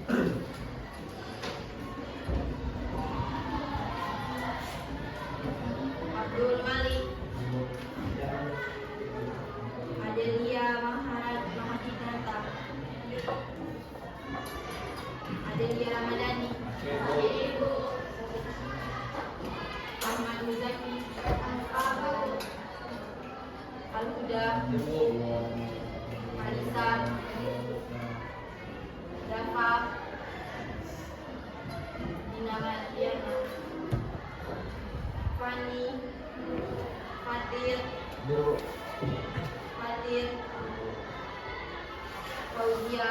Abdul Malik, Adelia Mahadinata, Adelia Ramadhani, Ahmad Muzaki, Al-Huda, Alisa, Dafa, Dina Diana, Fani, Fatir, Fauzia,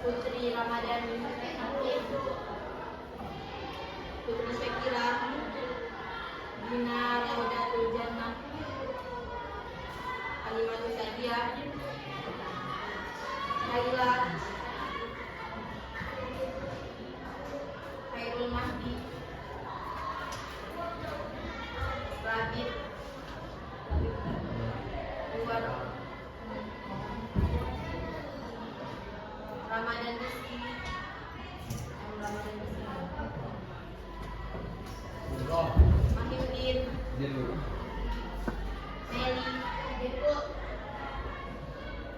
Putri Ramadhani, Putri Syakira, Dina Raudatul Jannah, Alimatul Sadia, Laila, Khairul Mahdi, Rabit, Luar, Ramadan Rizki, Mahyudin, Meli,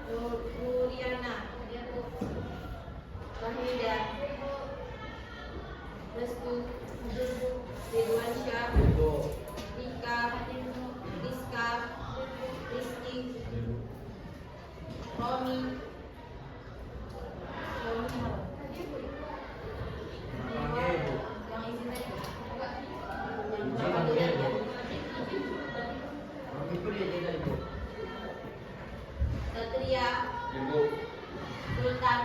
Nuriana, Wahida, Restu, Ridwansyah, Rika, Rizka, Rizki, Romi, yang ini Satria, Sultan,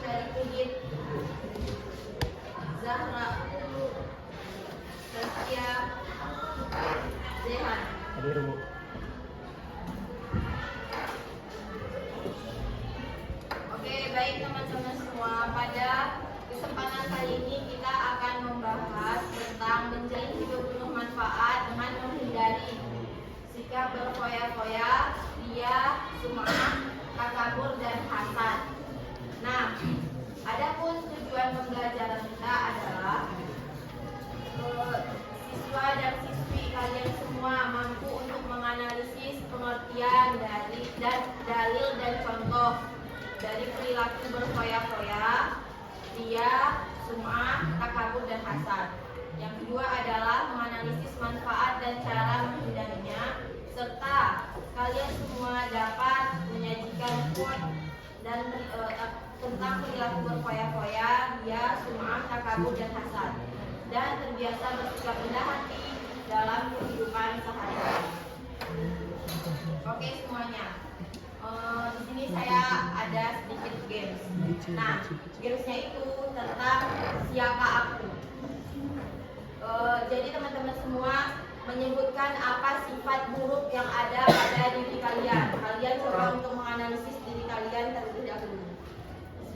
Syarifudin, Zahra, Saskia, Zehan. Oke, baik teman-teman semua, pada kesempatan kali ini kita akan membahas tentang menjalin hidup penuh manfaat dengan menghindari sikap berfoya-foya, ria, sum'ah, takabur, dan hasad. Nah, adapun tujuan pembelajaran kita adalah siswa dan siswi kalian semua mampu untuk menganalisis pengertian dari dalil dan contoh dari perilaku berfoya-foya, ria, sum'ah, takabur, dan hasad. Yang kedua adalah menganalisis manfaat dan cara menghindarinya, serta kalian semua dapat menyajikan quote dan tentang perilaku berfoya-foya, ria, sum'ah, takabur, dan hasad, dan terbiasa bersikap rendah hati dalam kehidupan sehari-hari. Oke semuanya. Di sini saya ada sedikit games. Nah, gamesnya itu tentang siapa aku. Jadi teman-teman semua menyebutkan apa sifat buruk yang ada pada diri kalian. Kalian coba untuk menganalisis diri kalian terlebih dahulu.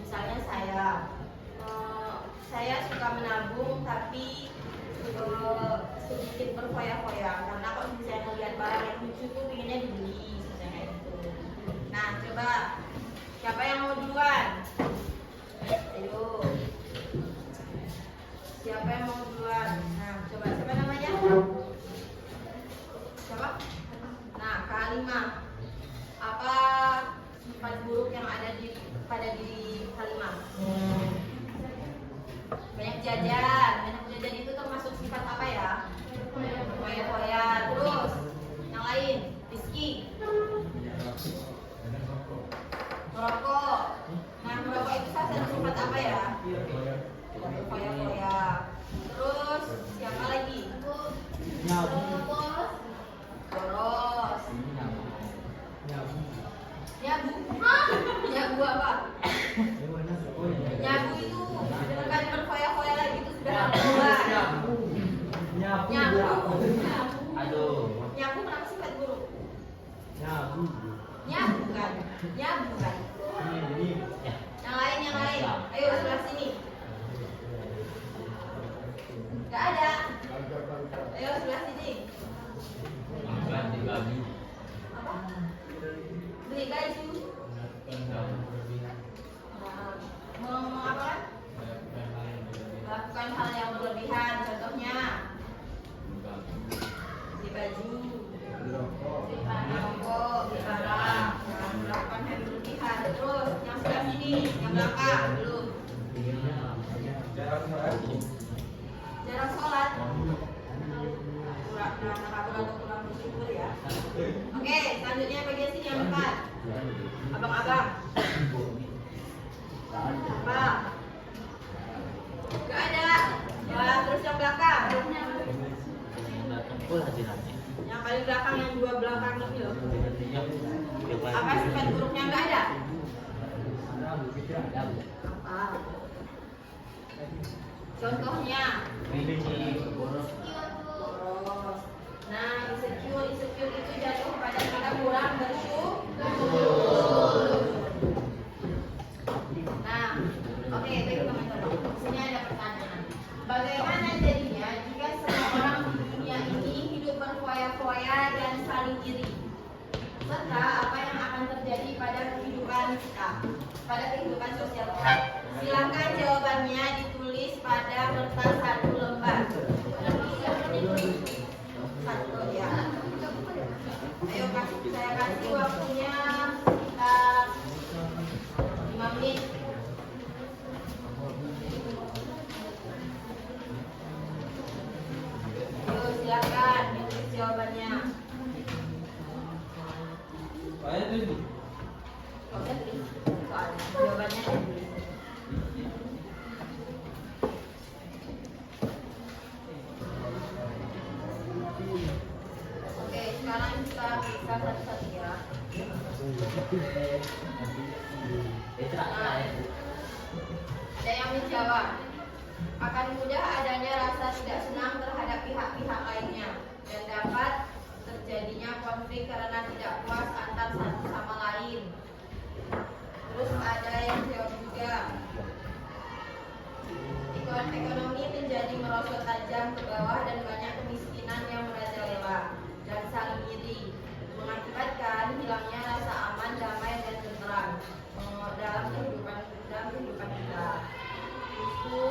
Misalnya saya suka menabung tapi sedikit berfoya-foya karena kalau misalnya melihat barang yang lucu tuh pengennya dibeli, misalnya kayak gitu. Nah, coba siapa yang mau duluan? Ayo. Siapa yang mau duluan? Nah, coba siapa namanya? Siapa? Nah, Kak Halimah. Apa sifat buruk yang ada pada diri Halimah? Banyak jajan itu termasuk sifat apa ya? Foya-foya. Terus yang lain, Rizky. Merokok. Nah, merokok itu salah satu sifat apa ya? Foya-foya. Terus siapa lagi? Boros. Nyabu apa? Nyabu itu bukan berfoya-foya lagi, itu sudah keluar. Nyabu. Aduh. Nyabu kenapa sifat buruk? Nyabu kan? Yang lain. Ayo sebelah sini. Gak ada. Ayo sebelah sini. Ganti baju. Apa? Beli baju. belakang belum. Jarang sholat. Kurang bersyukur ya. Oke, selanjutnya bagian sini yang 4. Abang-abang. Apa? Gak ada. Ya, terus yang belakang. Yang paling belakang, yang 2 belakang ini loh. Apa sifat buruknya nggak ada? Apa? Contohnya. Boros. Nah, insecure itu jatuh pada kata kurang bersyukur. Nah, oke, baik teman-teman. Sini ada pertanyaan. Bagaimana jadinya jika semua orang di dunia ini hidup berfoya-foya dan saling iri? Serta apa yang akan terjadi pada kehidupan kita, pada kehidupan sosial kita? Silakan jawabannya ditulis pada kertas 1 lembar. Satu ya. Ayo saya kasih waktunya sekitar 5 menit. Ayo silakan ditulis jawabannya. Oke, tulis. Jawabannya ditulis. Oke, sekarang kita bisa satu-satu ya. Nah, ada yang menjawab. Akan mudah adanya rasa tidak senang terhadap pihak-pihak lainnya dan dapat terjadinya konflik karena tidak puas antar satu sama lain. Terus ada yang jawab juga. Ekonomi menjadi merosot tajam ke bawah dan banyak kemiskinan yang merajalela dan saling iri, mengakibatkan hilangnya rasa aman, damai dan tentram dalam kehidupan kita. Itu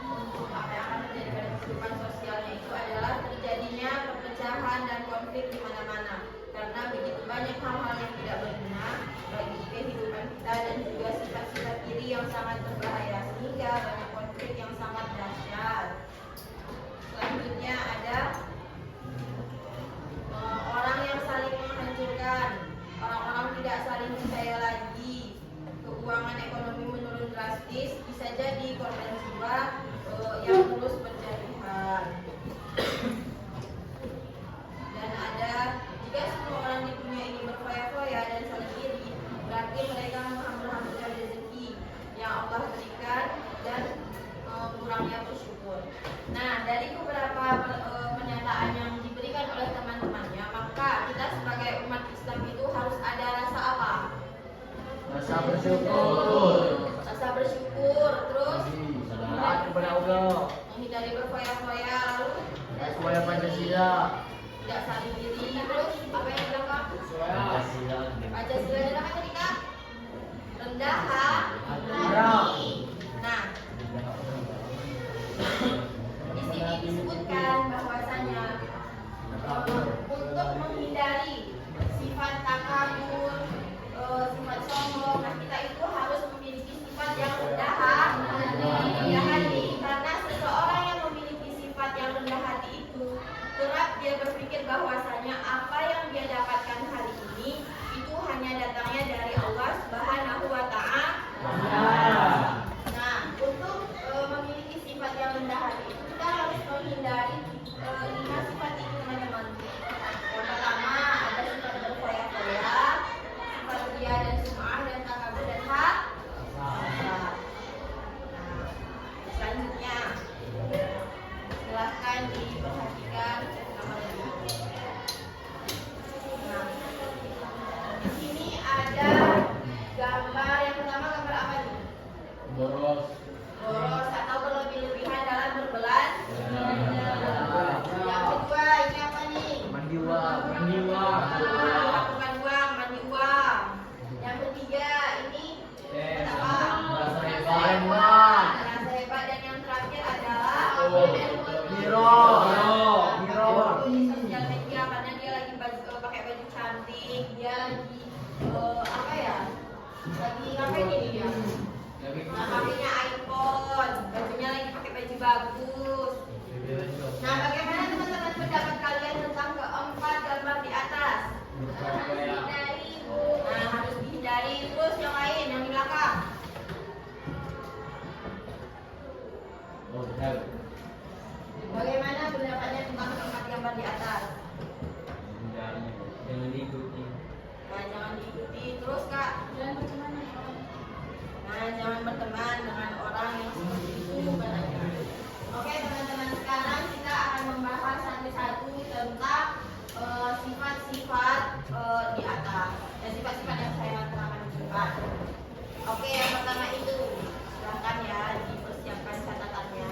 untuk apa yang akan terjadi pada kehidupan sosialnya itu adalah terjadinya perpecahan dan konflik di mana-mana karena begitu banyak hal-hal yang tidak berguna bagi kehidupan kita dan juga sifat-sifat iri yang sangat berbahaya sehingga banyak konflik yang sangat dahsyat. Selanjutnya ada orang yang saling menghancurkan, orang-orang tidak saling percaya lagi, keuangan ekonomi menurun drastis, bisa jadi korban jiwa yang terus berjatuhan. Dan ada jika semua orang di dunia ini berfoya-foya dan saling iri, berarti mereka menghambur-hamburkan rezeki yang Allah berikan dan kurangnya bersyukur. Nah, dari beberapa pernyataan yang diberikan oleh teman-temannya, maka kita sebagai umat Islam itu harus ada rasa apa? Rasa bersyukur. Rasa bersyukur, terus Taat kepada Allah. menghindari berfoya-foya, lalu Supaya Pancasila. tidak saling iri, terus apa yang belakang? Pancasila. Pancasila adalah apa tadi Kak? Rendah hati. Nah, di sini disebutkan bahwasanya untuk menghindari sifat takabur, sifat sombong, nah kita itu harus memiliki sifat yang rendah hati. Karena seseorang yang memiliki sifat yang rendah hati itu kerap dia berpikir bahwasanya apa yang dia dapatkan hari ini itu hanya datangnya dari Allah Subhanahu wa Ta'ala. Nah, untuk memiliki sifat yang rendah hati itu kita harus menghindari 5 sifat itu teman-teman. Yang pertama ada sifat berfoya-foya, sifat ria dan sum'ah dan takabur dan hasad. Nah, selanjutnya silahkan diperhatikan nomor 5. Nah, di sini ada gambar yang pertama, gambar apa nih? Boros. Boros atau berlebih-lebihan dalam berbelanja. Yang kedua ini apa nih? Mandi uang. Mandi uang. Bukan uang, mandi uang. Yang ketiga ini apa? Rasa hebat. Rasa hebat. Dan yang terakhir adalah Hero. di sosial media karena dia lagi pakai baju cantik, dia lagi apa ya? Lagi ngapain ini dia? Nah, pakainya iPhone, bajunya lagi pakai baju bagus. Nah, bagaimana teman-teman pendapat kalian tentang keempat gambar di atas? Nah, harus dihindari. Terus yang lain, yang di belakang. Bagaimana pendapatnya tentang keempat gambar di atas? Jangan diikuti. Nah, jangan diikuti. Terus Kak, nah, jangan berteman dengan orang yang seperti itu katanya. Oke teman-teman, sekarang kita akan membahas satu-satu tentang sifat-sifat di atas dan sifat-sifat yang saya terangkan di depan. Oke, yang pertama itu silahkan ya dipersiapkan catatannya.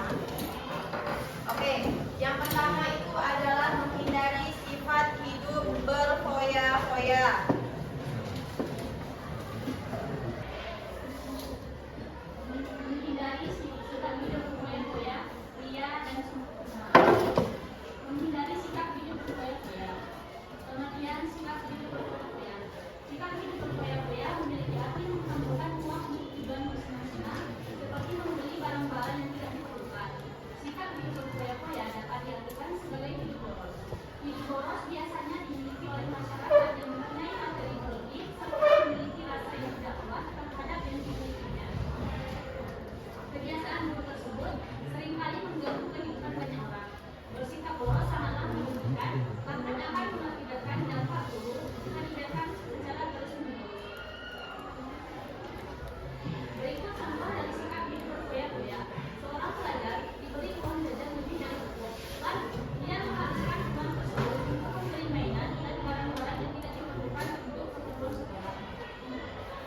Oke, yang pertama itu adalah menghindari sifat hidup berfoya-foya. Menghindari sikap hidup berfoya-foya, ria dan sempurna. Menghindari sikap hidup berfoya-foya. Pengertian sikap hidup berfoya-foya. Sikap hidup berfoya-foya memiliki arti mengumpulkan uang untuk tujuan bersenang-senang, seperti membeli barang-barang yang tidak diperlukan. Sikap hidup berfoya-foya dapat diartikan sebagai hidup boros. Hidup boros biasanya dimiliki oleh masyarakat yang mempunyai materi berlebih serta memiliki rasa yang tidak puas terhadap yang dimilikinya. Kebiasaan buruk tersebut seringkali mengganggu kehidupan banyak orang. Bersikap boros sangatlah merugikan karena dapat mengakibatkan dampak buruk kehidupan secara terus-menerus. Berikut contoh dari sikap hidup berfoya-foya. Seorang pelajar diberi uang jajan lebih dari cukup, lalu dia menghabiskan uang tersebut untuk membeli mainan dan barang-barang yang tidak diperlukan untuk keperluan sekolah.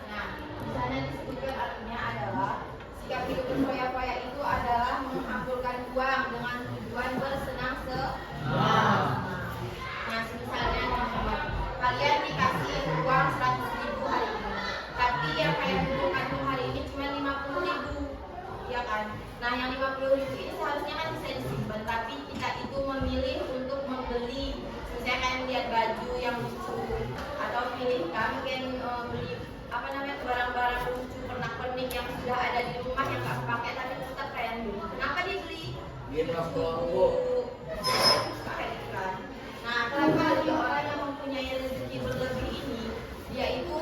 Nah, di sana disebutkan artinya adalah sikap hidup berfoya-foya itu adalah menghamburkan uang dengan tujuan bersenang-senang. Nah, misalnya teman-teman, kalian dikasih uang 100.000 hari ini, tapi yang kalian butuhkan hari ini cuma 50.000, ya kan? Nah, yang 50.000 ini seharusnya kan bisa disimpan, tapi kita itu memilih untuk membeli. Misalnya kalian lihat baju yang lucu, atau pilih mungkin beli barang-barang lucu pernak-pernik yang sudah ada di rumah yang nggak pakai tapi tetap kalian beli. Kenapa dibeli? Biar nggak keluar. Kayak gitu kan. Nah, kenapa dia orang yang mempunyai rezeki berlebih ini, dia itu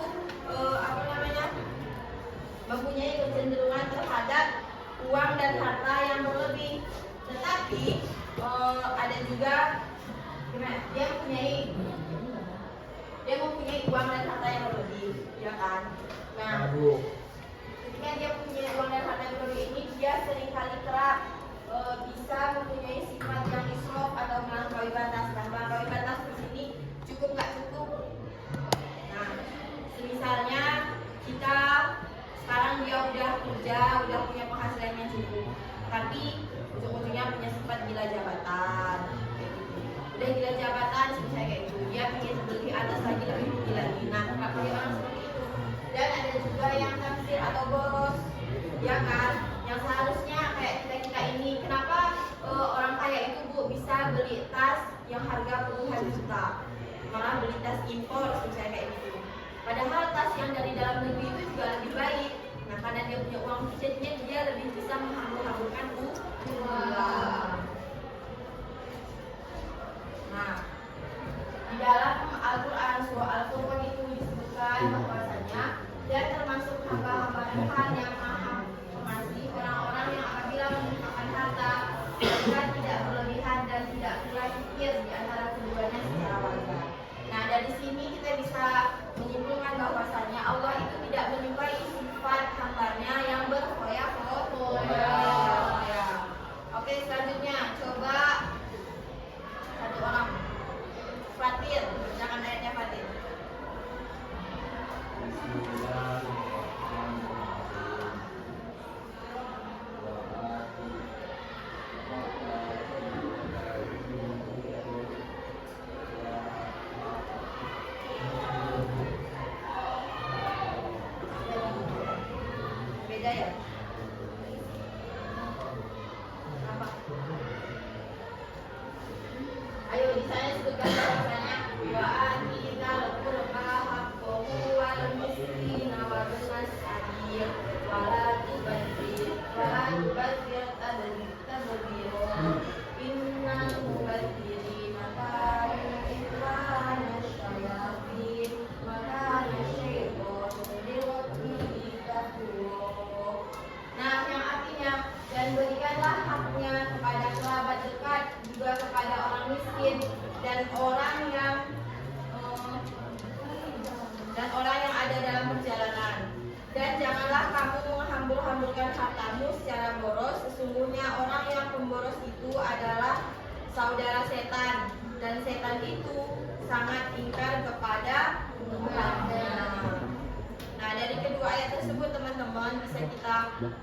mempunyai kecenderungan terhadap uang dan harta yang berlebih. Tetapi ada juga dia mempunyai uang dan harta yang berlebih, ya kan? Nah, ketika dia punya uang dan harta yang berlebih ini, dia seringkali kerap bisa mempunyai sifat yang israf atau melampaui batas. Nah, melampaui batas di sini cukup nggak cukup. Nah, misalnya kita sekarang dia udah kerja, udah punya penghasilan yang cukup, tapi ujung-ujungnya punya sifat gila jabatan. Udah gila jabatan, misalnya kayak gitu, dia pengen lebih atas lagi, lebih tinggi lagi. Nah, nggak boleh orang seperti itu. Dan ada juga yang taksir atau boros, ya kan? Yang seharusnya kayak kita ini, kenapa orang kaya itu bisa beli tas yang harga puluhan juta, malah beli tas impor, misalnya kayak gitu. Padahal tas yang dari dalam negeri itu juga lebih baik. Nah, karena dia punya uang jadinya dia lebih bisa menghambur-hamburkan uang. Nah, di dalam Al-Quran surah Al-Furqan itu disebutkan bahwasanya dan termasuk hamba-hamba Tuhan yang maha pengasih orang-orang yang apabila menginfakkan harta mereka tidak berlebihan dan tidak pula kikir di antara keduanya secara wajar. Nah, dari sini kita bisa menyimpulkan bahwasanya Allah itu tidak menyukai sifat hambanya yang berfoya-foya. Oke, selanjutnya coba satu orang. Fatir, bacakan ayatnya Fatir. Beda ya? Apa? Ayo di sana sebutkan bahwasanya wa atina qurba haqqahu wal miskin wa ibnas sabil wa la dan orang yang ada dalam perjalanan. Dan janganlah kamu menghambur-hamburkan hartamu secara boros. Sesungguhnya orang yang pemboros itu adalah saudara setan, dan setan itu sangat ingkar kepada Tuhannya. Nah, dari kedua ayat tersebut teman-teman bisa kita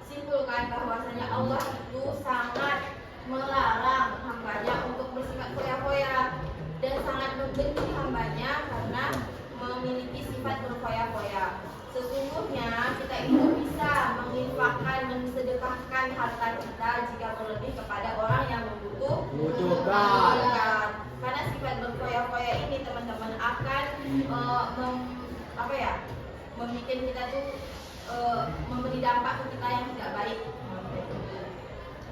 simpulkan bahwasanya Allah itu sangat melarang hambanya untuk bersifat foya-foya dan sangat membenci hambanya karena memiliki sifat berfoya-foya. Sesungguhnya kita itu bisa menginfakkan, mensedekahkan harta kita jika berlebih kepada orang yang membutuhkan. Karena sifat berfoya-foya ini teman-teman akan membuat kita tuh memberi dampak ke kita yang tidak baik.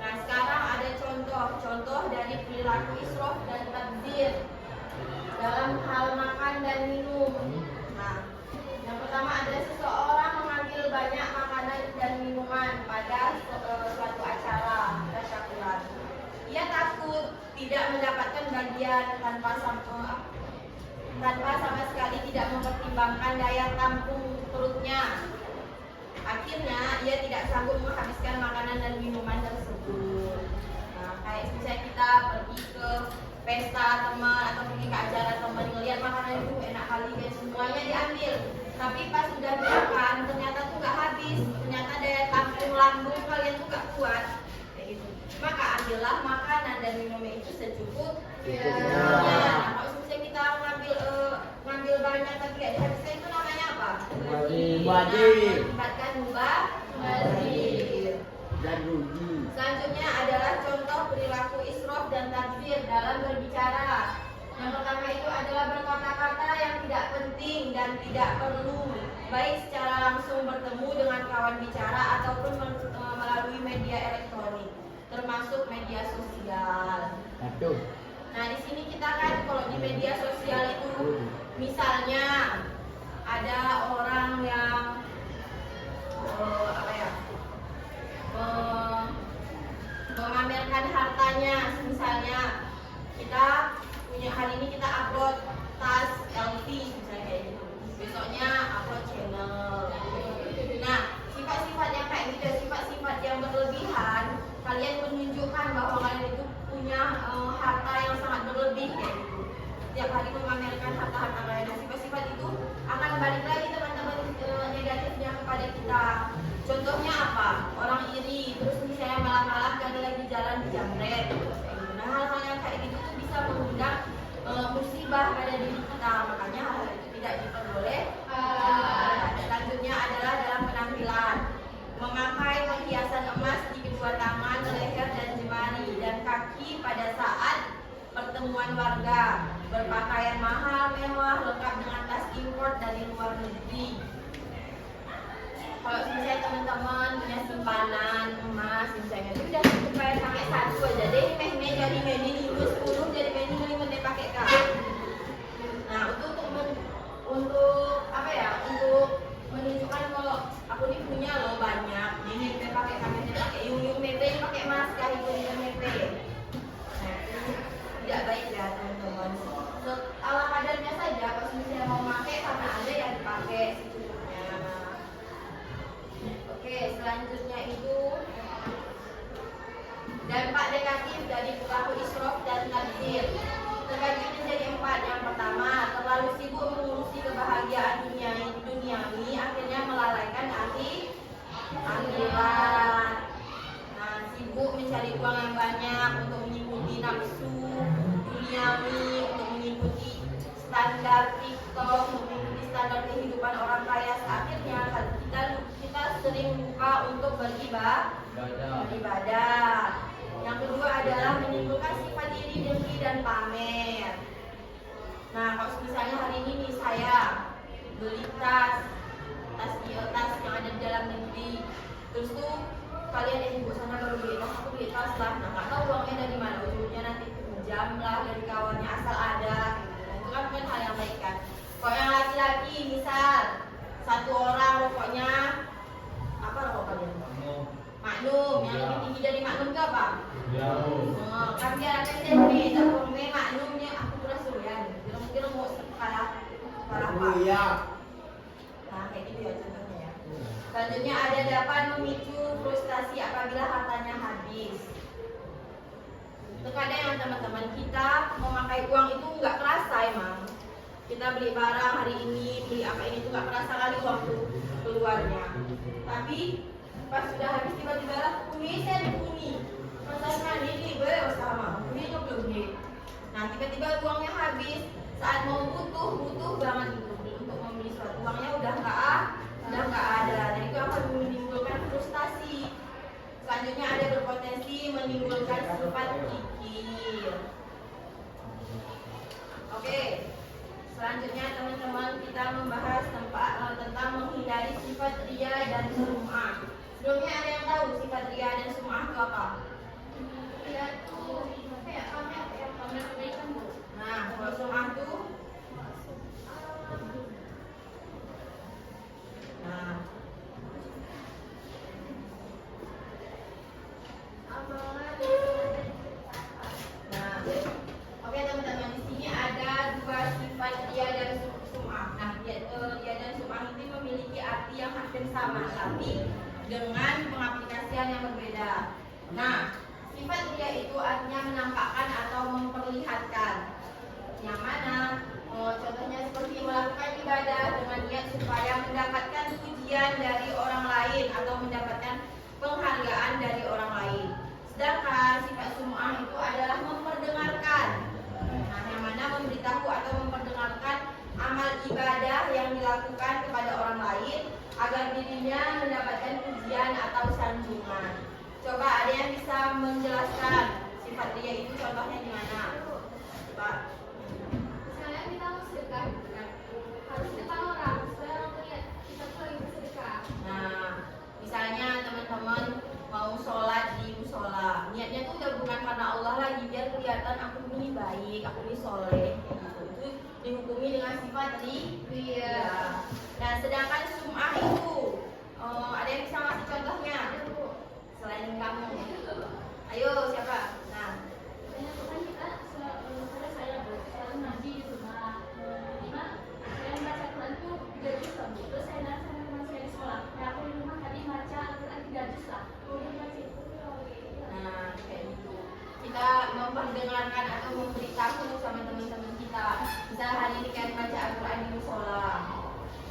Nah, sekarang ada contoh dari perilaku israf dan tabdzir dalam hal makan dan minum. Nah, yang pertama adalah seseorang mengambil banyak makanan dan minuman pada suatu acara tasyakuran. Ia takut tidak mendapatkan bagian tanpa sama sekali tidak mempertimbangkan daya tampung perutnya. Akhirnya ia tidak sanggup menghabiskan makanan dan minuman tersebut. Nah, kayak misalnya kita pergi ke pesta teman atau pergi ke acara teman, ngelihat makanan itu enak kali dan semuanya diambil. Tapi pas sudah makan ternyata tuh nggak habis, ternyata daya tampung lambung kalian tuh nggak kuat. Kayak gitu. Maka ambillah makanan dan minumnya itu secukupnya. Nah, kalau misalnya kita ngambil banyak tapi nggak dihabiskan itu namanya apa? Mubazir. Akibatkan mubazir. Dan rugi. Selanjutnya adalah contoh perilaku israf dan tabdzir dalam berbicara. Yang pertama itu adalah berkata-kata yang tidak penting dan tidak perlu, baik secara langsung bertemu dengan kawan bicara ataupun melalui media elektronik, termasuk media sosial. Nah, di sini kita kan kalau di media sosial itu misalnya ada orang yang memamerkan hartanya. Misalnya kita punya hari ini kita upload tas LV misalnya kayak gitu, besoknya upload channel. Nah, sifat-sifat yang kayak gitu, sifat-sifat yang berlebihan, kalian menunjukkan bahwa kalian itu punya harta yang sangat berlebih kayak gitu. Setiap hari memamerkan harta-harta kalian, dan sifat-sifat itu akan balik lagi teman-teman negatifnya kepada kita. Contohnya apa? Orang iri, terus misalnya malam-malam kalian lagi jalan di jamret. Nah, hal-hal yang kayak gitu tuh bisa mengundang musibah pada diri kita. Makanya hal itu tidak diperbolehkan. Selanjutnya adalah dalam penampilan, memakai perhiasan emas di kedua tangan, leher dan jemari dan kaki pada saat pertemuan warga, berpakaian mahal, mewah, lengkap dengan tas impor dari luar negeri. Kalau misalnya teman-teman punya simpanan emas misalnya, itu udah cukup pakai satu aja deh, meh jadi meni 10 jadi meni 5 deh pakai kan. Nah, untuk apa ya? Untuk menunjukkan kalau aku ini punya loh banyak. Ini kita pakai kami pakai yung mepe pakai emas kah itu mepe. Nah, itu tidak baik ya teman-teman. Ala kadarnya saja, kalau misalnya mau pakai karena ada yang dipakai secukupnya. Oke, selanjutnya itu dampak negatif dari perilaku israf dan tabdzir. Terbagi menjadi 4. Yang pertama, terlalu sibuk mengurusi kebahagiaan duniawi akhirnya melalaikan akhirat. Nah, sibuk mencari uang yang banyak untuk mengikuti nafsu duniawi, untuk mengikuti standar TikTok, untuk mengikuti standar kehidupan orang kaya. Akhirnya kita sering lupa untuk beribadah. Yang kedua adalah menimbulkan sifat iri, dengki dan pamer. Nah, kalau misalnya hari ini nih saya beli tas yang ada di dalam negeri, terus tuh kalian yang ibu sana baru beli tas, aku beli tas lah. Nah, nggak tahu uangnya dari mana, ujungnya nanti pinjam lah dari kawannya asal ada. Nah, itu kan hal yang baik kan. Kalau yang laki-laki misal satu orang rokoknya apa rokok kalian? Magnum, yang lebih tinggi dari Magnum ke apa? Kan dia ada SMP, tapi Magnumnya aku kurang suruhan. Kira-kira mau kalah apa? Selanjutnya ada dapat memicu frustasi apabila hartanya habis. Terkadang yang teman-teman kita memakai uang itu nggak kerasa emang. Kita beli barang hari ini, beli apa ini tuh nggak kerasa kali uang tuh keluarnya. Tapi pas sudah habis tiba-tiba lah saya bunyi. Masalahnya ini boleh sama, ini belum nih. Nah tiba-tiba uangnya habis. Saat mau butuh banget itu untuk membeli suatu, uangnya udah nggak ada. Dan itu akan menimbulkan frustasi. Selanjutnya ada berpotensi menimbulkan sifat kikir. Oke. Selanjutnya teman-teman kita membahas tentang menghindari sifat ria dan sum'ah. Sebelumnya ada yang tahu sifat ria dan sum'ah itu apa? Ria itu kayak pamer kebaikan, Bu. Nah, kalau sum'ah itu nah, oke teman-teman, di sini ada dua sifat ria dan sum'ah. Nah, ria dan sum'ah ini memiliki arti yang hampir sama, tapi dengan pengaplikasian yang berbeda. Nah, sifat ria itu artinya menampakkan atau memperlihatkan. Yang mana? Contohnya seperti melakukan ibadah dengan niat supaya mendapatkan pujian dari orang lain atau mendapatkan penghargaan dari orang lain. Sedangkan sifat sum'ah itu adalah memperdengarkan. Nah, yang mana memberitahu atau memperdengarkan amal ibadah yang dilakukan kepada orang lain agar dirinya mendapatkan pujian atau sanjungan. Coba ada yang bisa menjelaskan sifat ria itu contohnya di mana? Coba. Misalnya kita mau sedekah, kan? Harus depan orang, supaya orang lihat kita tuh lagi bersedekah. Nah, misalnya teman-teman mau sholat di musola, niatnya tuh udah bukan karena Allah lagi, biar kelihatan aku ini baik, aku ini soleh, gitu. Itu dihukumi dengan sifat ria. Nah, sedangkan sum'ah itu, ada yang bisa ngasih contohnya? Selain kamu, ayo siapa? Nah, Banyak kan kita saya selalu ngaji di rumah. Lima, saya baca Quran tuh 3 juz lah, Bu. Terus saya nanya sama teman saya di sekolah. Ya aku di rumah tadi baca Al-Quran 3 juz lah. Kemudian baca itu. nah kayak gitu. Kita memperdengarkan atau memberitahu sama teman-teman kita. Misalnya hari ini kalian baca Al-Quran di musola.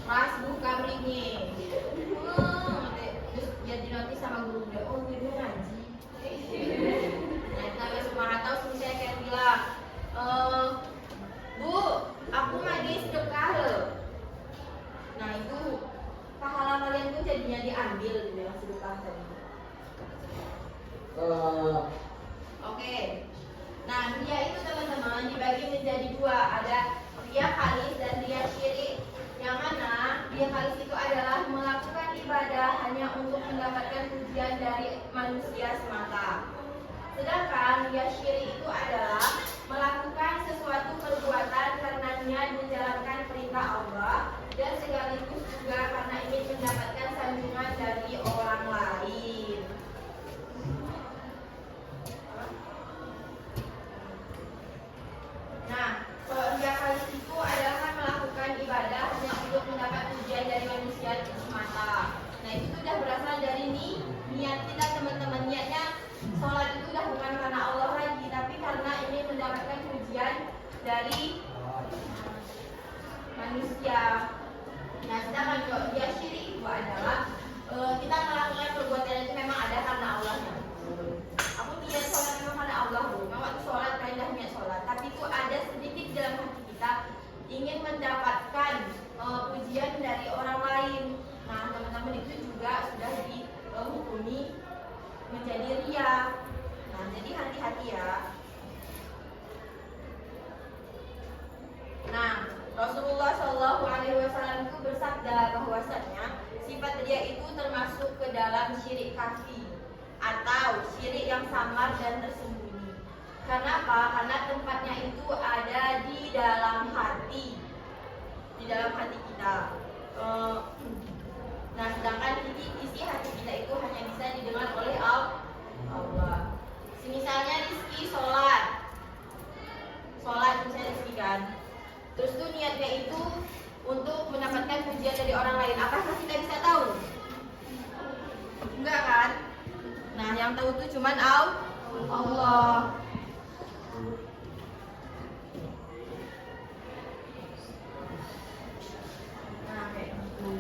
Mas buka mic-nya. Terus jadi notis sama guru dia, oh dia ngaji. Nah, kita semua atau misalnya kayak bilang, Bu, aku lagi sedekah loh. Nah itu pahala kalian tuh jadinya diambil gitu ya, sedekah tadi. Oke. Nah ria itu teman-teman dibagi menjadi dua, ada ria khalis dan ria syirik. Yang mana ria khalis itu adalah melakukan ibadah hanya untuk mendapatkan pujian dari manusia semata. Sedangkan ria syirik itu adalah melakukan sesuatu perbuatan karena niat menjalankan perintah Allah dan sekaligus juga karena ingin mendapatkan sanjungan dari orang lain. Nah, kalau ria khalis itu adalah melakukan ibadah hanya untuk mendapat pujian dari manusia semata. Nah, itu sudah berasal dari niat kita teman-teman. Niatnya sholat itu udah bukan karena Allah lagi, tapi karena ingin mendapatkan pujian dari manusia. Nah, sedangkan kalau ria syirik itu adalah kita melakukan perbuatan itu memang ada karena Allahnya. Aku niat sholat memang karena Allah, memang waktu sholat kaidah niat sholat, tapi itu ada sedikit dalam hati kita ingin mendapatkan pujian dari orang lain. Nah, teman-teman itu juga sudah dihukumi menjadi ria. Nah, jadi hati-hati ya. Nah, Rasulullah Shallallahu Alaihi Wasallam itu bersabda bahwasanya sifat ria itu termasuk ke dalam syirik khafi atau syirik yang samar dan tersembunyi. Karena apa? Karena tempatnya itu ada di dalam hati, kita. Nah, sedangkan isi hati kita itu hanya bisa didengar oleh Allah. Misalnya Rizky sholat misalnya Rizky kan. Terus tuh niatnya itu untuk mendapatkan pujian dari orang lain. Apakah kita bisa tahu? Yang tahu itu cuman Allah. Nah, kayak gitu.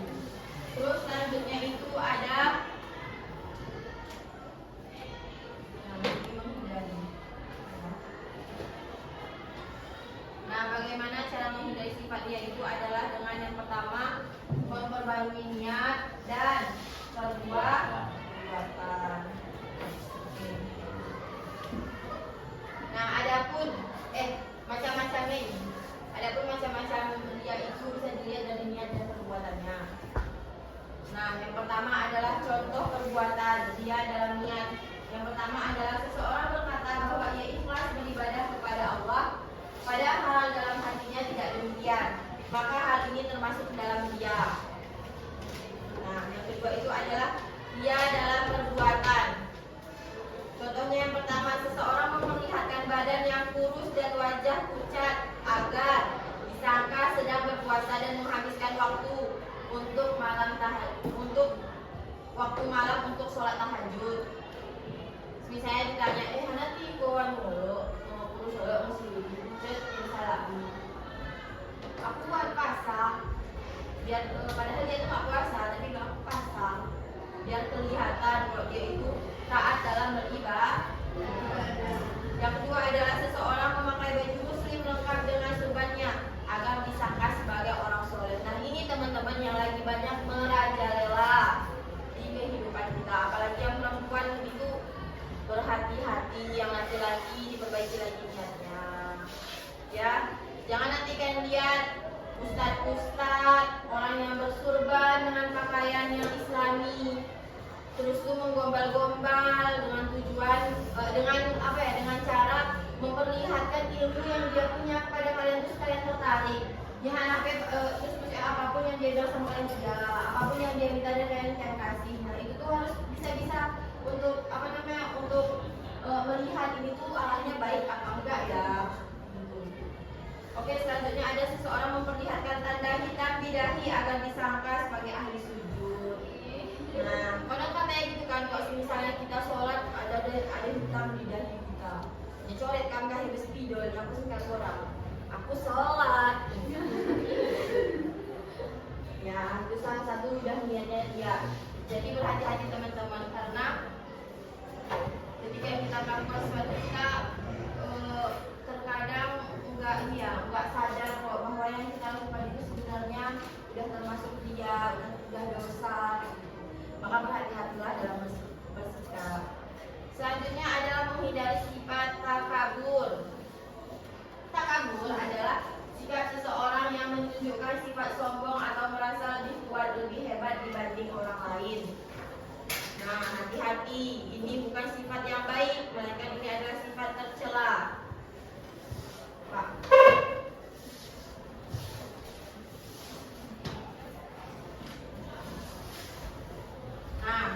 Terus selanjutnya itu ada nah, bagaimana cara menghindari sifat dia itu adalah dengan yang pertama memperbarui niat dan kedua perbuatan. Nah, adapun macam-macamnya ini. Adapun macam-macam dia itu bisa dilihat dari niat dan perbuatannya. Nah, yang pertama adalah contoh perbuatan dia dalam niat. Yang pertama adalah seseorang berkata bahwa ia ikhlas beribadah kepada Allah, padahal dalam hatinya tidak demikian. Maka hal ini termasuk dalam dia. Nah, yang kedua itu adalah dia dalam perbuatan. Contohnya yang pertama, seseorang memperlihatkan badan yang kurus dan wajah pucat agar disangka sedang berpuasa dan menghabiskan waktu untuk waktu malam untuk sholat tahajud. Misalnya ditanya, nanti kawan mulu kurus masih pucat salah. Aku buat pasang, biar padahal dia itu nggak puasa, tapi nggak pasang, biar kelihatan kalau dia itu taat dalam beribadah. Yang kedua adalah seseorang memakai baju muslim lengkap dengan surbannya agar disangka sebagai orang soleh. Nah, ini teman-teman yang lagi banyak merajalela di kehidupan kita, apalagi yang perempuan itu berhati-hati, yang laki-laki diperbaiki lagi niatnya. Ya, jangan nanti kan lihat ustadz-ustadz, orang yang bersurban dengan pakaian yang islami, terus tuh menggombal-gombal dengan tujuan dengan cara memperlihatkan ilmu yang dia punya kepada kalian, terus kalian tertarik. Jangan sampai terus apapun yang dia bilang sama kalian juga, apapun yang dia minta dari kalian kasih. Nah, itu tuh harus bisa untuk untuk melihat ini tuh arahnya baik apa enggak ya. Oke, selanjutnya ada seseorang memperlihatkan tanda hitam di dahi agar disangka sebagai ahli sujud. Nah, kadang katanya gitu kan, kalau misalnya kita sholat ada hitam di dahi kita, ya coret kan kah habis pidol, aku suka orang, aku sholat. Ya, itu salah satu udah niatnya dia. Jadi berhati-hati teman-teman, karena ketika kita melakukan sesuatu kita terkadang nggak sadar kok bahwa yang kita lakukan itu sebenarnya udah termasuk dia, udah dosa. Maka berhati-hatilah dalam bersikap. Selanjutnya adalah menghindari sifat takabur. Takabur adalah sikap seseorang yang menunjukkan sifat sombong atau merasa lebih kuat, lebih hebat dibanding orang lain. Nah, hati-hati, ini bukan sifat yang baik, melainkan ini adalah sifat tercela. Pak. Nah,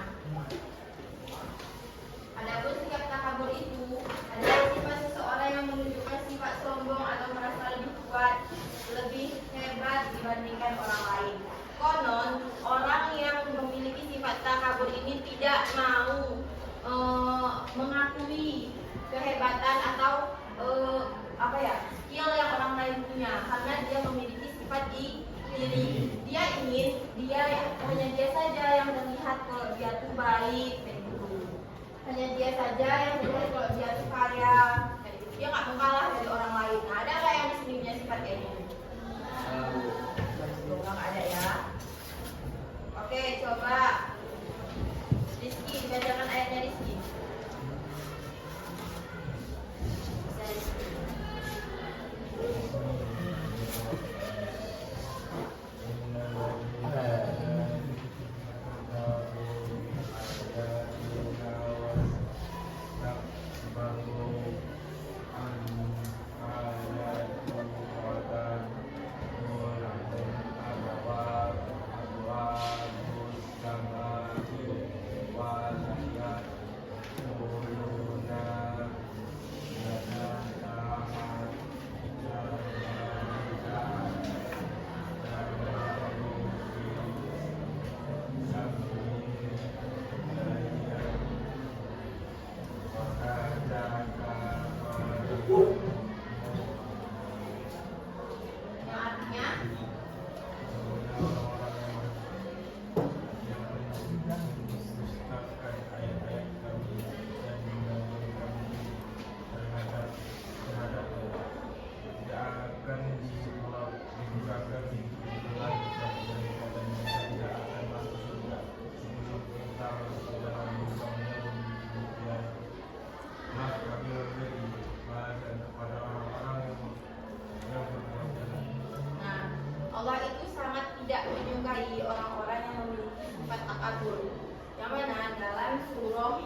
adapun sikap takabur itu adalah sifat seseorang yang menunjukkan sifat sombong atau merasa lebih kuat, lebih hebat dibandingkan orang lain. Konon, orang yang memiliki sifat takabur ini tidak mau mengakui kehebatan atau skill yang orang lain punya, karena dia memiliki sifat iri. Dia ingin hanya dia saja yang terlihat kalau dia tuh baik, kayak gitu. Hanya dia saja yang terlihat kalau dia tuh kaya, kayak gitu. Dia nggak mau kalah dari orang lain. Nah, ada nggak yang di sini punya sifat kayak gitu? Semoga nggak ada ya. Oke, coba Rizky, dibacakan ayatnya Rizky. bagi orang-orang yang memiliki sifat takabur. Yang mana dalam surah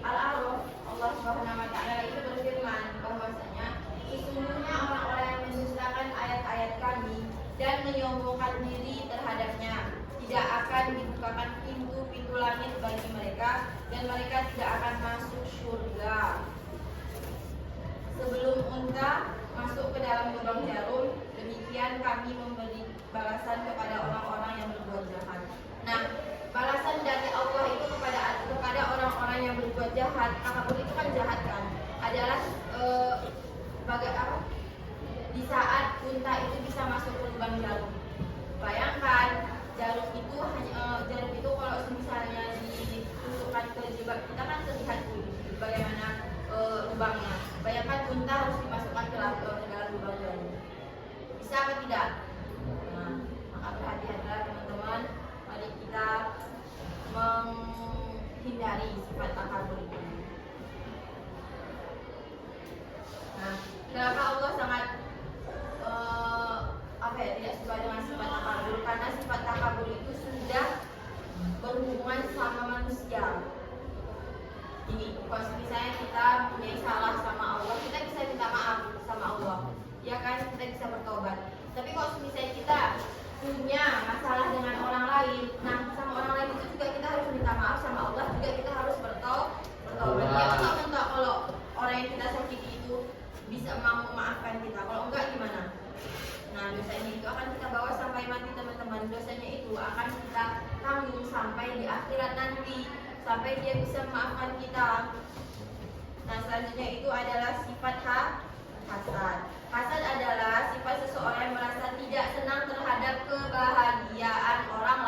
Al-A'raf Allah Subhanahu wa taala itu berfirman bahwasanya sesungguhnya orang-orang yang mendustakan ayat-ayat kami dan menyombongkan diri terhadapnya tidak akan dibukakan pintu-pintu langit bagi mereka dan mereka tidak akan masuk surga sebelum unta masuk ke dalam lubang jarum. Demikian kami memberi balasan kepada orang-orang yang berbuat jahat. Nah, balasan dari Allah itu kepada orang-orang yang berbuat jahat, takabur itu kan jahat kan, adalah di saat unta itu bisa masuk ke lubang jarum. Bayangkan jarum itu kalau misalnya ditusukkan ke jilbab kita kan terlihat bagaimana lubangnya. Bayangkan unta harus dimasukkan ke dalam lubang jarum. Bisa apa tidak? Nah, maka berhati-hatilah teman-teman. Mari kita menghindari sifat takabur itu. Nah, kenapa Allah sangat tidak suka dengan sifat takabur? Karena sifat takabur itu sudah berhubungan sama manusia. Ini, kalau misalnya kita mempunyai salah sama Allah, kita bisa minta maaf sama Allah, ya kan? Kita bisa bertobat. Tapi kalau misalnya kita punya masalah dengan orang lain, nah sama orang lain itu juga kita harus minta maaf, sama Allah juga kita harus bertobat. Ya enggak kalau orang yang kita sakiti itu bisa mau memaafkan kita, kalau enggak gimana? Nah, dosanya itu akan kita bawa sampai mati teman-teman. Dosanya itu akan kita tanggung sampai di akhirat nanti, sampai dia bisa memaafkan kita. Nah, selanjutnya itu adalah sifat hasad. Hasad adalah sifat seseorang yang merasa tidak senang terhadap kebahagiaan orang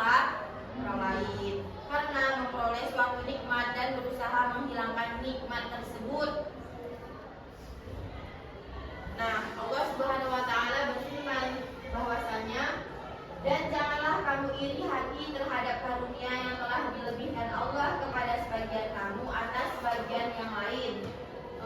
lain karena memperoleh suatu nikmat dan berusaha menghilangkan nikmat tersebut. Nah, Allah Subhanahu wa taala berfirman bahwasanya, dan janganlah kamu iri hati terhadap karunia yang telah dilebihkan Allah kepada sebagian kamu atas sebagian yang lain.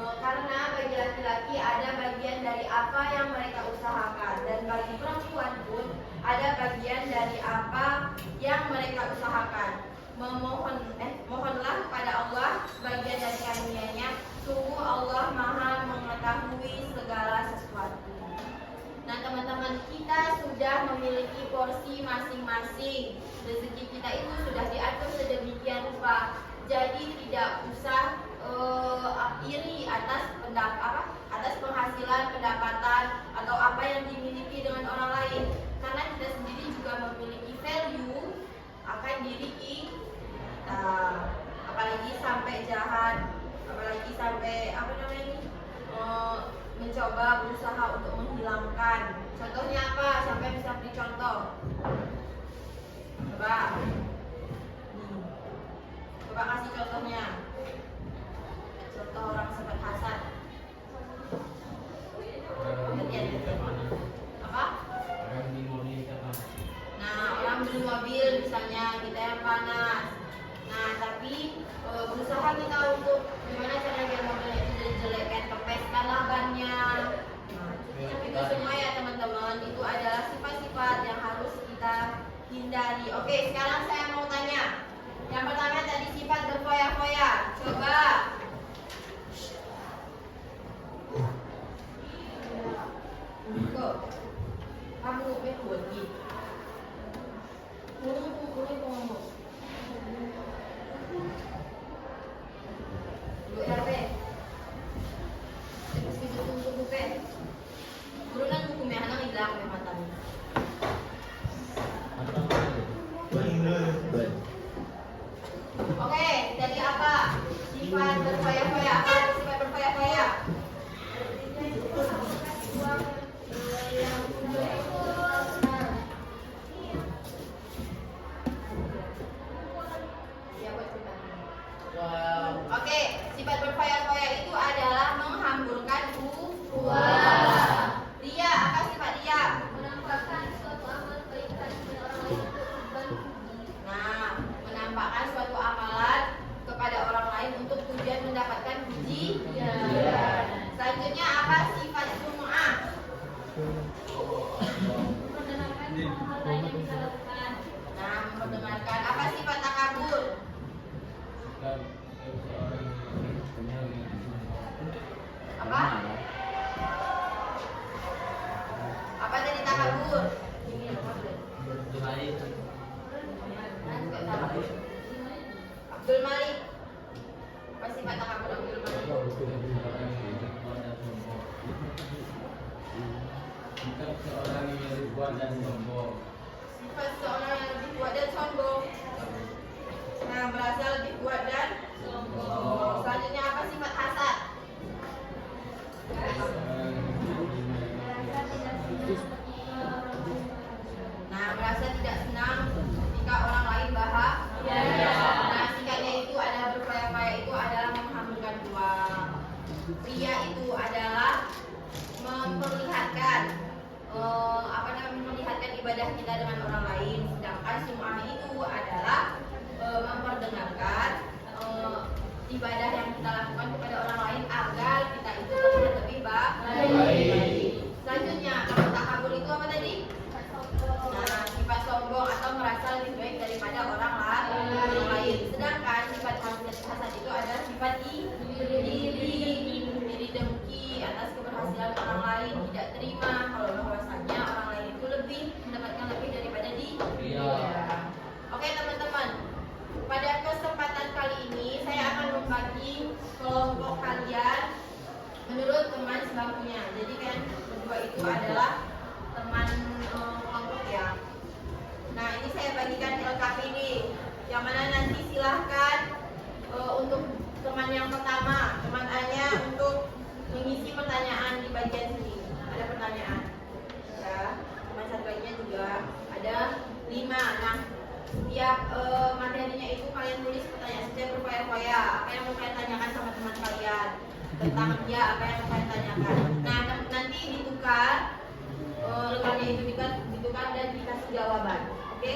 Karena bagi laki-laki ada bagian dari apa yang mereka usahakan, dan bagi perempuan pun ada bagian dari apa yang mereka usahakan. Mohonlah kepada Allah bagian dari karunia-Nya. Sungguh Allah Maha mengetahui segala sesuatu. Nah, teman-teman, kita sudah memiliki porsi masing-masing. Rezeki kita itu sudah diatur sedemikian rupa. Jadi tidak usah iri atas penghasilan, pendapatan atau apa yang dimiliki dengan orang lain. Karena kita sendiri juga memiliki value akan diri kita. Apalagi sampai jahat, apalagi sampai mencoba berusaha untuk menghilangkan. Contohnya apa? Sampai bisa beri contoh. Coba kasih contohnya. Contoh orang sifat hasad. Apa? Nah, orang beli mobil misalnya, kita yang panas. Nah, tapi berusaha kita untuk gimana cara biar mobilnya itu jadi jelek, kan kempeskanlah bannya. Itu semua ya teman-teman, itu adalah sifat-sifat yang harus kita hindari. Oke, sekarang saya mau tanya. Yang pertama tadi sifat berfoya-foya. Coba. Kamu buat gitu. Oke, jadi apa? merasa lebih kuat dan sombong. Selanjutnya apa sifat hasad? Nah, merasa tidak senang jika orang lain bahagia. Nah, sikapnya itu adalah berupaya-upaya itu adalah menghamburkan uang. Ria itu adalah memperlihatkan memperlihatkan ibadah kita dengan orang lain, sedangkan sum'ah itu adalah memperdengarkan ibadah yang kita lakukan kepada orang lain agar kita itu terlihat lebih baik. Selanjutnya, kalau takabur itu apa tadi? Nah, sifat sombong atau merasa lebih baik daripada orang lain. Sedangkan sifat hasad itu adalah sifat diri dengki atas keberhasilan orang lain, tidak terima kalau bahwasanya orang lain itu lebih mendapatkan lebih daripada dia. Oke teman-teman, pada kesempatan kali ini saya akan membagi kelompok kalian menurut teman sebangkunya. Jadi kan berdua itu adalah teman kelompok ya. Nah, ini saya bagikan lengkap ini. Yang mana nanti silahkan untuk teman yang pertama, teman A-nya untuk mengisi pertanyaan di bagian sini. Ada pertanyaan. Ya, teman satu lainnya juga ada 5. Nah, setiap materinya itu kalian tulis pertanyaan setiap berupaya-upaya. Apa yang mau kalian tanyakan sama teman kalian tentang dia, apa yang mau kalian tanyakan. Nah, nanti ditukar lembarnya itu ditukar dan dikasih jawaban. Oke?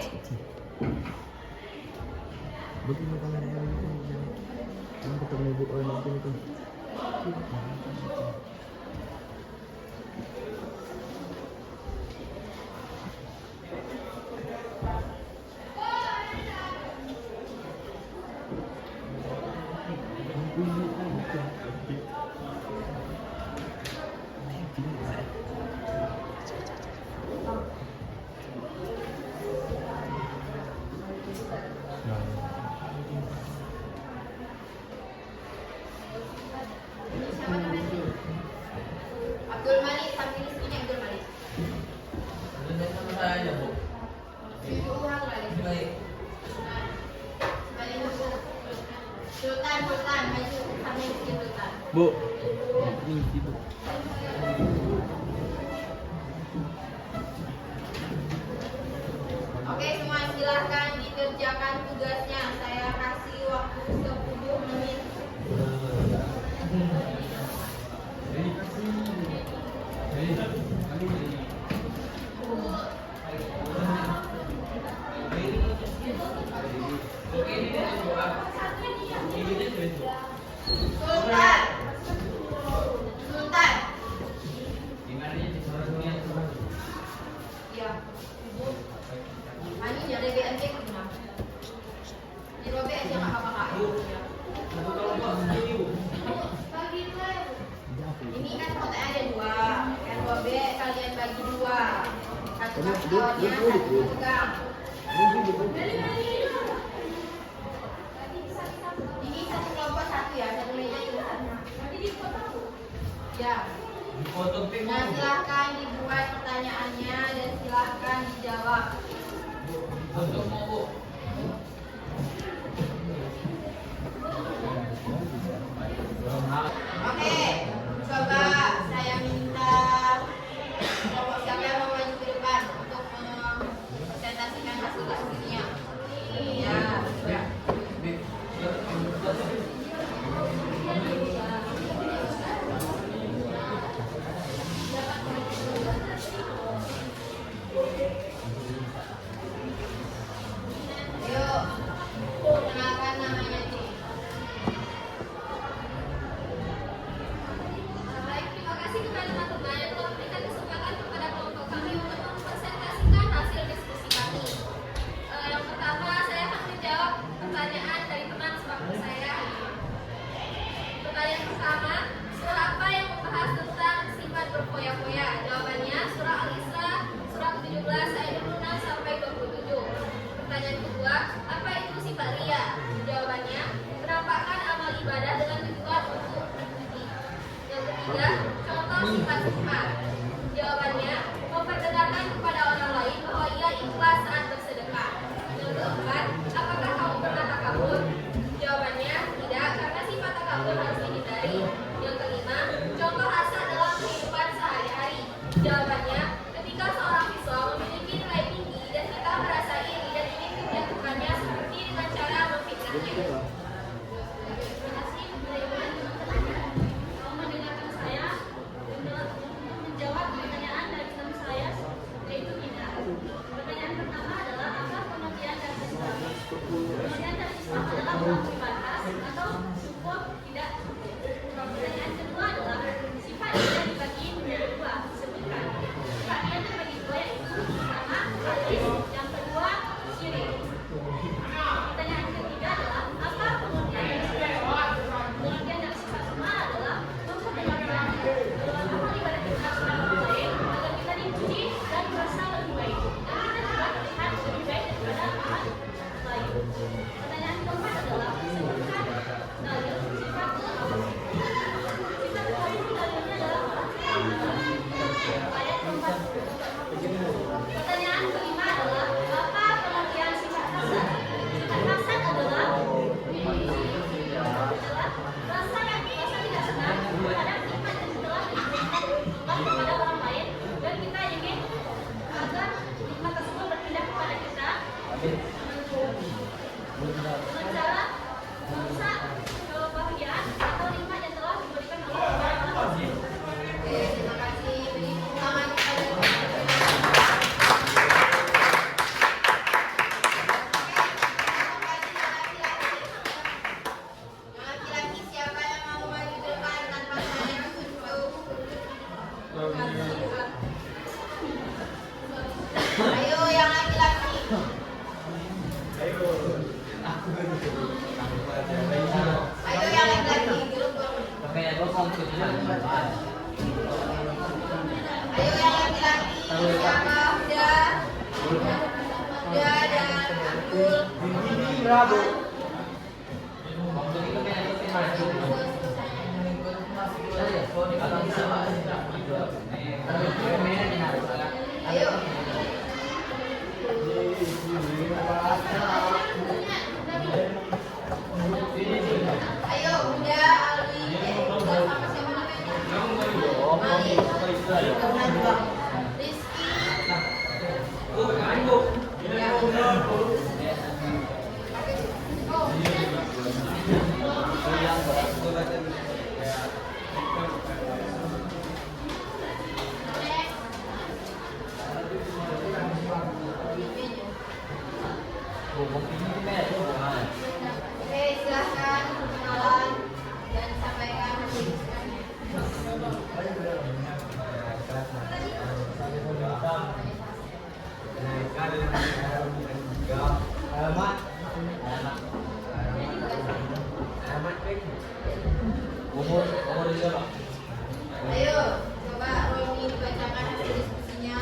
Begini kameranya begini. Kamu ketemu ibu orang itu. Abdul Malik, sambil istrinya Abdul Malik. Sultan, maju sambil istri Sultan. Bu. Ini ibu. Oke, semua silahkan dikerjakan tugasnya. Saya kasih waktu 10 menit. Sultan. Iya. Ini nyari BNT gimana? Dirobek aja nggak apa-apa kak. Ini kan kotaknya ada 2. Yang 2B kalian bagi 2. Satu kasih kawannya, satu pegang. Ini satu kelompok 1 ya, satu meja tulisan. Ya. Nah, silahkan dibuat pertanyaannya dan silahkan dijawab. Oke, coba saya minta kelompok siapa yang mau maju ke depan untuk mempresentasikan hasil-hasilnya. Ya, sudah. Yuk, kenalkan namanya nih. Baik, terima kasih kepada teman-teman yang telah memberikan kesempatan kepada kelompok kami untuk mempresentasikan hasil diskusi kami. Yang pertama, saya akan menjawab pertanyaan dari teman sebangku saya. Pertanyaan pertama, surah apa yang membahas tentang sifat berfoya-foya? Jawabannya, surah Al-Isra, surah 17 ayat 26 sampai 27. Pertanyaan kedua, apa itu sifat ria? Jawabannya, menampakkan amal ibadah dengan tujuan untuk dipuji. Yang ketiga, contoh sifat sifat. Jawabannya, memperdengarkan kepada orang lain bahwa ia ikhlas saat bersedekah. Yang keempat, apakah kamu pernah takabur? kasih kepada ibu dan teman-temannya. Mau mendengarkan saya dan menjawab pertanyaan dari teman saya, yaitu tidak. Pertanyaan pertama adalah apa pengertian dari Islam? Pengertian dari Islam adalah waktu batas atau cukup tidak cukup. Pertanyaan kedua adalah sifat yang dibagi menjadi dua. Sebutkan. Sifat yang terbagi dua yaitu pertama hadis, yang kedua syirik. Pertanyaan ketiga adalah apa pengertian dari sifat? Pengertian dari sifat semua adalah memperdengarkan kedua amal ibadah kita kepada orang lain agar kita dipuji dan merasa lebih baik. Dan kita juga terlihat lebih baik daripada orang lain. Pertanyaan keempat adalah sebutkan dalil sifat tauhid. Sifat tauhid dalilnya adalah ayat keempat. Pertanyaan kelima adalah apa pengertian sifat hasan? Sifat hasan adalah rasa tidak senang terhadap nikmat yang telah diberikan Allah kepada orang lain dan kita ingin agar nikmat tersebut berpindah kepada kita dengan cara merusak kebahagiaan atau nikmat yang telah diberikan Allah kepada orang lain. Oke, terima kasih. Beri tepuk tangan kepada laki-laki. Siapa yang mau maju ke depan tanpa saya untuk ayo yang laki-laki. Ayo yang laki-laki. Pakai apa komputer? Ayo yang laki-laki. Siapa? Udah dan Abdul. Bravo. Waktu itu kan aku sih maju. Ayo. Ayo, udah Alwi. Udah sama siapa namanya? Malik. Rizky. Ya. Oke, silahkan perkenalan dan sampaikan Alamat. Umur juga, Pak. Ayo, coba Romi dibacakan hasil diskusinya.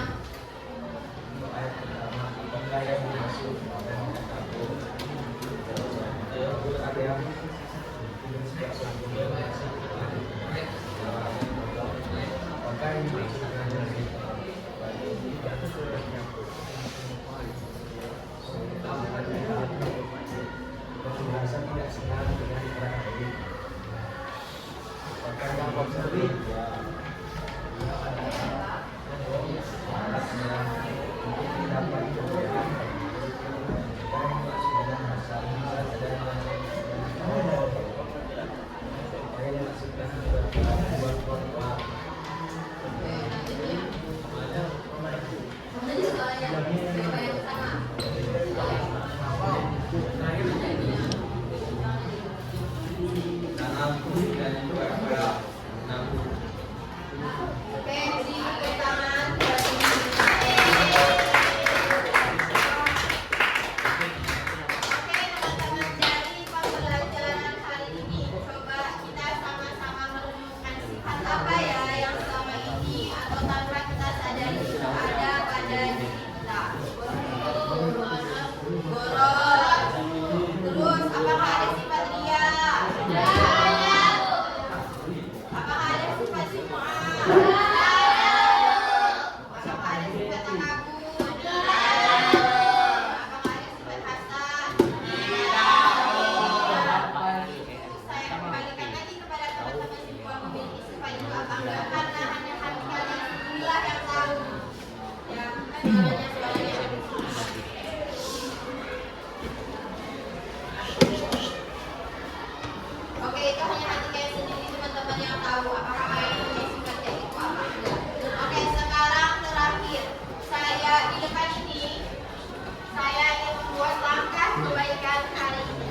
kebaikan hari ini.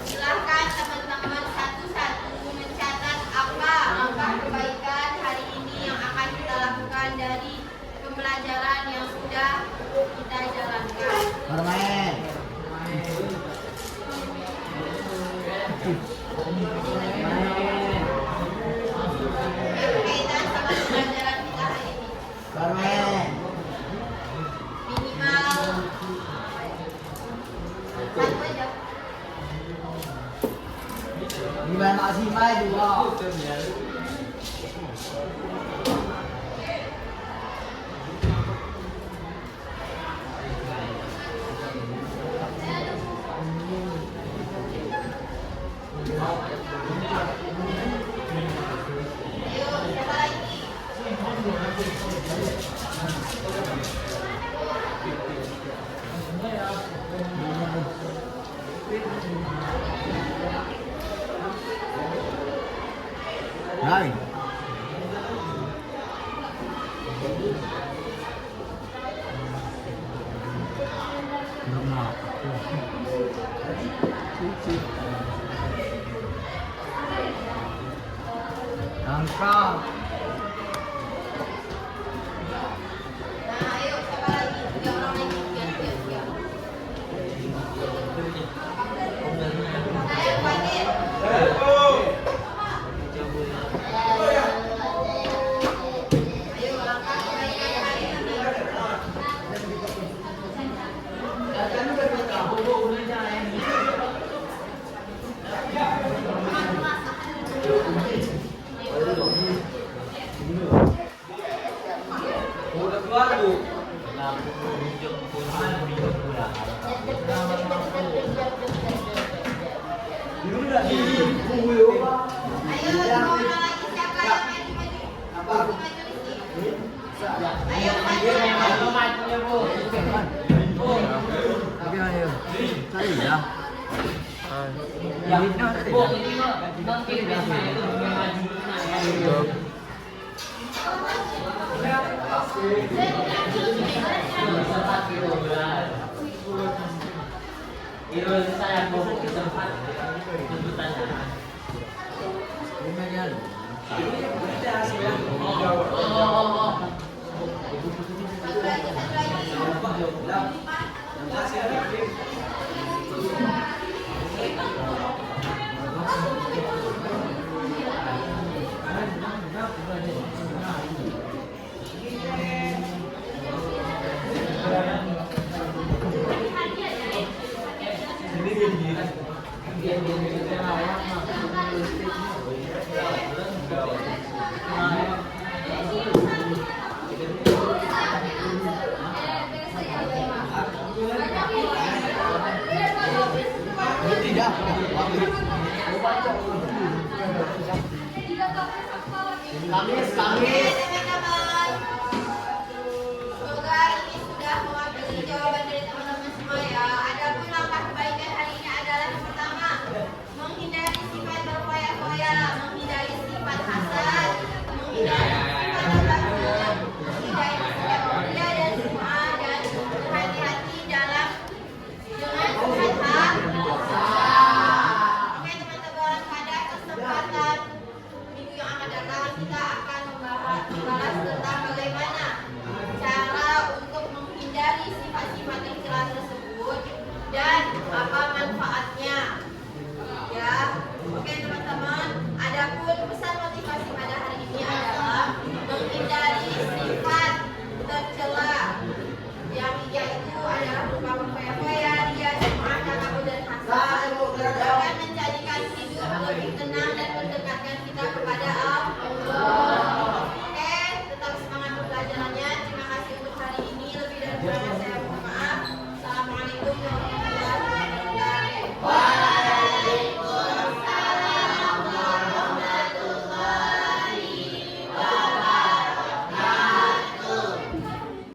Silahkan teman-teman satu-satu mencatat apa langkah kebaikan hari ini yang akan kita lakukan dari pembelajaran yang sudah kita jalankan. Bermain. Berkaitan sama pembelajaran kita hari ini. Bermain. Minimal satu aja. Gimana maksimal juga. Ayo, siapa lagi? Lain. Langkah. Nah, ayo siapa lagi? 3 orang lagi. Siap. Saya Fatin. Ayo langkah kebaikan hari ini. Udah keluar bu. Ayo 2 orang lagi. Siapa yang maju-maju? Maju Rizky. Ayo maju. Tapi ayo. Cari ya. Satu lagi. Tidak. Kamis.